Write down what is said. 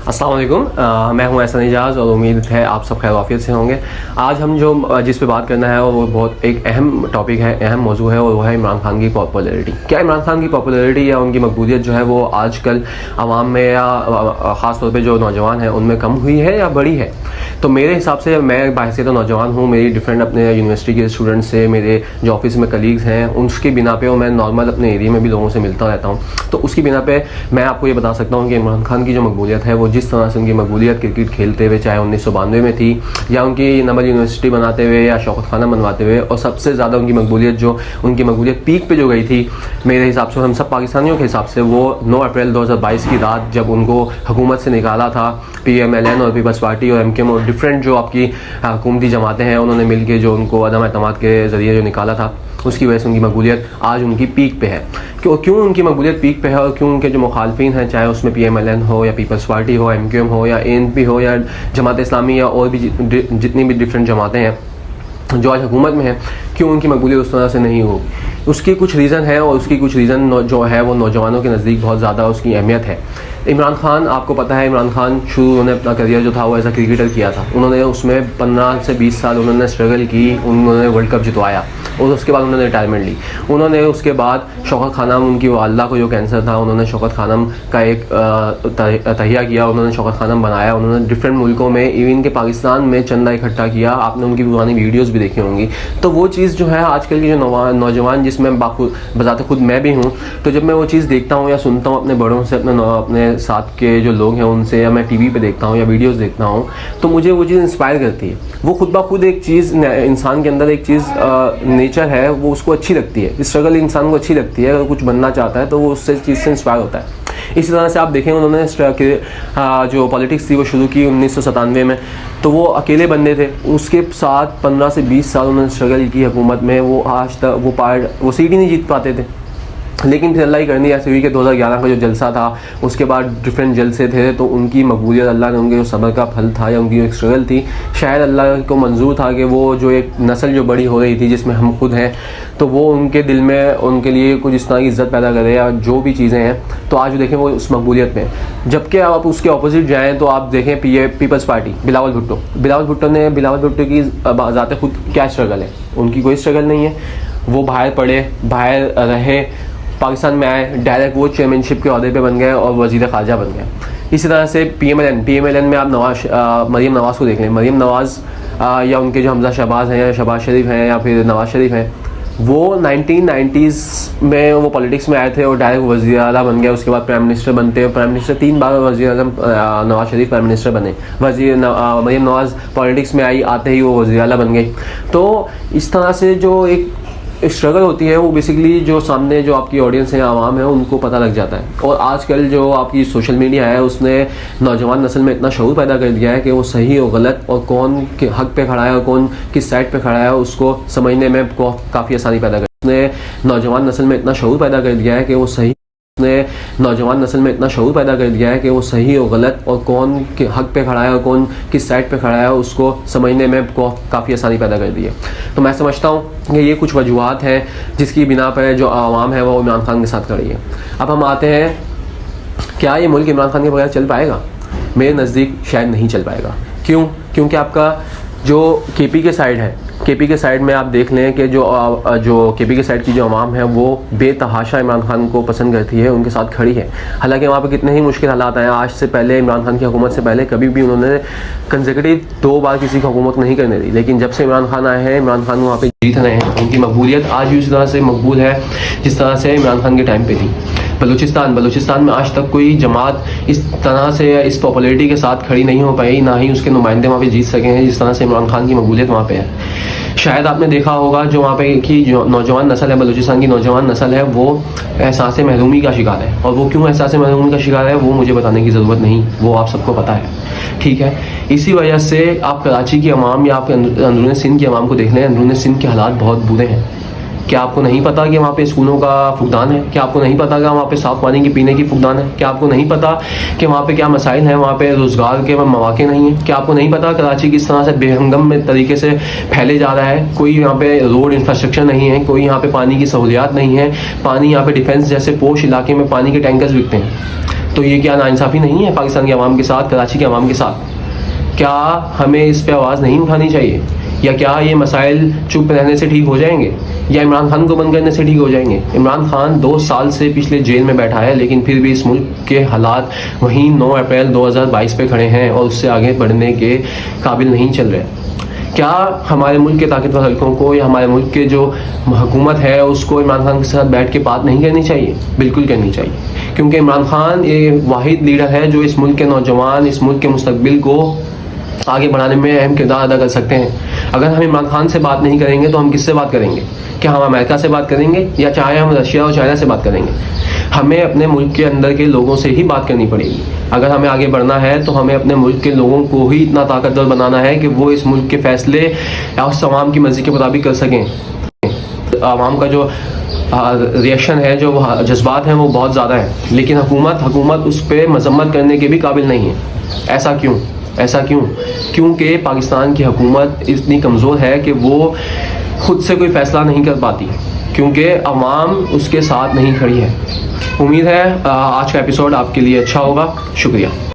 अस्सलाम वालेकुम। मैं हूं एहसन एजाज और उम्मीद है आप सब खैर आफियत से होंगे। आज हम जिस पे बात करना है वो बहुत एक अहम टॉपिक है, अहम मौजू है, और वो है इमरान खान की पॉपुलैरिटी। क्या इमरान खान की पॉपुलैरिटी या उनकी मकबूलियत जो है वो आजकल आवाम में या ख़ास तौर पे जो नौजवान हैं उनमें कम हुई है या बढ़ी है? तो मेरे हिसाब से, मैं बाहर तो नौजवान हूँ, मेरी डिफरेंट अपने यूनिवर्सिटी के स्टूडेंट्स से, मेरे जो ऑफिस में कलीग्स हैं, उसकी बिना पे, और मैं नॉर्मल अपने एरिया में भी लोगों से मिलता रहता हूँ, तो उसकी बिना पे मैं आपको ये बता सकता हूँ कि इमरान खान की जो मकबूलियत है वो जिस तरह से उनकी मकबूलियत क्रिकेट खेलते हुए, चाहे 1992 में थी, या उनकी नमल यूनिवर्सिटी बनाते हुए, या शौकत खाना बनवाते हुए, और सबसे ज़्यादा उनकी मकबूलियत पीक पे जो गई थी मेरे हिसाब से, हम सब पाकिस्तानियों के हिसाब से, वो 9 अप्रैल 2022 की रात जब उनको हुकूमत से निकाला था PMLN और पीपल्स पार्टी और MKM और डिफरेंट जो आपकी हुकूमती जमातें हैं, उन्होंने मिल के जो उनको अदम एतमाद के ज़रिए जो निकाला था, उसकी वजह से उनकी मकबूलियत आज उनकी पीक पे है। क्यों उनकी मकबूलियत पीक पे है और क्यों उनके जो मुखालफिन हैं, चाहे उसमें PMLN हो या पीपल्स पार्टी हो, MKM हो या ANP हो या जमात इस्लामी या और भी जितनी भी डिफरेंट जमातें हैं जो आज हुकूमत में है, क्यों उनकी मकबूलियत उस तरह से नहीं हो? उसकी कुछ रीज़न है, और उसकी कुछ रीज़न जो है वो नौजवानों के नज़दीक बहुत ज़्यादा उसकी अहमियत है। इमरान खान, आपको पता है, इमरान खान शुरू उन्होंने अपना करियर जो था वो एज अ क्रिकेटर किया था। उन्होंने उसमें 15 से 20 साल उन्होंने स्ट्रगल की, उन्होंने वर्ल्ड कप जितवाया और उसके बाद उन्होंने रिटायरमेंट ली। उन्होंने उसके बाद शौकत खानम, उनकी वालदा को जो कैंसर था, उन्होंने शौकत खानम का एक तहिया किया, उन्होंने शौकत खानम बनाया, उन्होंने डिफरेंट मुल्कों में, इवन के पाकिस्तान में चंदा इकट्ठा किया। आपने उनकी पुरानी वीडियोज़ भी देखी होंगी। तो वो चीज़ जो है आजकल के जो नौजवान, जिसमें बजाते खुद मैं भी हूँ, तो जब मैं वो चीज़ देखता हूँ या सुनता हूँ अपने बड़ों से, अपने साथ के जो लोग हैं उनसे, या मैं TV पे देखता हूँ या वीडियोस देखता हूँ, तो मुझे वो चीज़ इंस्पायर करती है। वो खुद ब खुद एक चीज़, इंसान के अंदर एक चीज़ नेचर है, वो उसको अच्छी लगती है, स्ट्रगल इंसान को अच्छी लगती है। अगर कुछ बनना चाहता है तो वो उससे चीज़ से इंस्पायर होता है। इसी तरह से आप देखें, उन्होंने जो पॉलिटिक्स थी वो शुरू की 1997 में, तो वो अकेले बंदे थे। उसके साथ 15 से 20 साल उन्होंने स्ट्रगल की हुकूमत में। वो आज तक वो सीट ही नहीं जीत पाते थे, लेकिन फिर अल्लाह की करनी ऐसी हुई कि 2011 का जो जलसा था, उसके बाद डिफरेंट जलसे थे, तो उनकी मकबूलियत, अल्लाह ने उनके जो सब्र का फल था या उनकी जो स्ट्रगल थी, शायद अल्लाह को मंजूर था कि वो जो एक नस्ल जो बड़ी हो रही थी, जिसमें हम खुद हैं, तो वो उनके दिल में, उनके लिए कुछ इस तरह की इज़्ज़त पैदा करे या जो भी चीज़ें हैं। तो आज देखें वो उस मकबूलियत में, जबकि आप उसके अपोजिट जाएँ तो आप देखें पीपल्स पार्टी, बिलावल भुट्टो की ज़ात खुद क्या स्ट्रगल है? उनकी कोई स्ट्रगल नहीं है। वो बाहर पढ़े, बाहर रहे, पाकिस्तान में आए, डायरेक्ट वो चेयरमैनशिप के अहदे पे बन गए और वज़ीर ख़ारजा बन गए। इसी तरह से PMLN में आप मरीम नवाज़ को देख लें। मरीम नवाज़ या उनके जो हमजा शहबाज हैं, या शहबाज शरीफ हैं, या फिर नवाज़ शरीफ हैं, वो 1990s में वो पॉलिटिक्स में आए थे और डायरेक्ट वज़ीर आला बन गए। उसके बाद प्राइम मिनिस्टर बनते, प्राइम मिनिस्टर 3 बार वज़ीर आज़म नवाज़ शरीफ प्राइम मिनिस्टर बने। मरीम नवाज़ पॉलिटिक्स में आई, आते ही वो वज़ीर आला बन गई। तो इस तरह से जो एक स्ट्रगल होती है, वो बेसिकली जो सामने जो आपकी ऑडियंस है, आवाम है, उनको पता लग जाता है। और आजकल जो आपकी सोशल मीडिया है, उसने नौजवान नस्ल में इतना शऊर पैदा कर दिया है कि वो सही और गलत, और कौन के हक पे खड़ा है और कौन किस साइड पे खड़ा है, उसको समझने में काफ़ी आसानी पैदा कर, उसने नौजवान नस्ल में इतना शऊर पैदा कर दिया है कि वो सही और गलत, और कौन के हक पे खड़ा है और कौन किस साइड पे खड़ा है, उसको समझने में काफ़ी आसानी पैदा कर दी है। तो मैं समझता हूँ कि ये कुछ वजूहात हैं जिसकी बिना पर जो आवाम है वो इमरान खान के साथ खड़ी है। अब हम आते हैं, क्या ये मुल्क इमरान खान के बगैर चल पाएगा? मेरे नज़दीक शायद नहीं चल पाएगा। क्यों? क्योंकि आपका जो KP के साइड है, KP के साइड में आप देख लें कि जो KP के साइड की जो आवाम है वो बेतहाशा इमरान खान को पसंद करती है, उनके साथ खड़ी है। हालांकि वहाँ पे कितने ही मुश्किल हालात आए। आज से पहले, इमरान खान की हुकूमत से पहले, कभी भी उन्होंने कंसेक्यूटिव 2 बार किसी की हुकूमत नहीं करने दी, लेकिन जब से इमरान खान आए हैं, इमरान खान वहाँ पे जीत रहे हैं। उनकी मकबूलियत आज भी उस तरह से मकबूल है जिस तरह से इमरान खान के टाइम पर थी। बलूचिस्तान में आज तक कोई जमात इस तरह से, इस पॉपुलैरिटी के साथ खड़ी नहीं हो पाई, ना ही उसके नुमाइंदे वहाँ पे जीत सके हैं जिस तरह से इमरान खान की मकबूलियत वहाँ पे है। शायद आपने देखा होगा, जो वहाँ पे की जो नौजवान नस्ल है, बलूचिस्तान की नौजवान नस्ल है, वो एहसास महरूमी का शिकार है। और वो क्यों एहसास महरूमी का शिकार है, वो मुझे बताने की ज़रूरत नहीं, वो आप सबको पता है, ठीक है। इसी वजह से आप कराची की आवाम या आप अंदरून सिंध की आवाम को देख लें, अंदरून सिंध के हालात बहुत बुरे हैं। क्या आपको नहीं पता कि वहाँ पे स्कूलों का फुकदान है? क्या आपको नहीं पता कि वहाँ पे साफ़ पानी की पीने की फुकदान है? क्या आपको नहीं पता कि वहाँ पे क्या मसाइल हैं? वहाँ पे रोज़गार के मौके नहीं हैं? क्या आपको नहीं पता कराची किस तरह से बेहंगम में तरीके से फैले जा रहा है? कोई यहाँ पे रोड इंफ्रास्ट्रक्चर नहीं है, कोई यहाँ पे पानी की सहूलियात नहीं है, पानी यहाँ पे डिफेंस जैसे पोश इलाके में पानी के टैंकर्स बिकते हैं। तो ये क्या नाइंसाफ़ी नहीं है पाकिस्तान की आवाम के साथ, कराची की आवाम के साथ? क्या हमें इस पे आवाज़ नहीं उठानी चाहिए? या क्या ये मसाइल चुप रहने से ठीक हो जाएंगे, या इमरान खान को बंद करने से ठीक हो जाएंगे? इमरान खान 2 साल से पिछले जेल में बैठा है, लेकिन फिर भी इस मुल्क के हालात वहीं 9 अप्रैल 2022 पे खड़े हैं और उससे आगे बढ़ने के काबिल नहीं चल रहे। क्या हमारे मुल्क के ताकतवर हल्कों को या हमारे मुल्क के जो हुकूमत है उसको इमरान खान के साथ बैठ के बात नहीं करनी चाहिए? बिल्कुल करनी चाहिए, क्योंकि इमरान खान ये वाहिद लीडर है जो इस मुल्क के नौजवान, इस मुल्क के मुस्तकबिल को आगे बढ़ाने में अहम किरदार अदा कर सकते हैं। अगर हम इमरान खान से बात नहीं करेंगे तो हम किससे बात करेंगे? क्या हम अमेरिका से बात करेंगे, या चाहे हम रशिया और चाइना से बात करेंगे? हमें अपने मुल्क के अंदर के लोगों से ही बात करनी पड़ेगी। अगर हमें आगे बढ़ना है तो हमें अपने मुल्क के लोगों को ही इतना ताकतवर बनाना है कि वो इस मुल्क के फैसले उस आवाम की मर्जी के मुताबिक कर सकें। आवाम का जो रिएक्शन है, जो जज्बात हैं, वो बहुत ज़्यादा है, लेकिन हुकूमत उस पर मजम्मत करने के भी काबिल नहीं है। ऐसा क्यों? ऐसा क्यों? क्योंकि पाकिस्तान की हुकूमत इतनी कमज़ोर है कि वो खुद से कोई फ़ैसला नहीं कर पाती, क्योंकि अवाम उसके साथ नहीं खड़ी है। उम्मीद है आज का एपिसोड आपके लिए अच्छा होगा। शुक्रिया।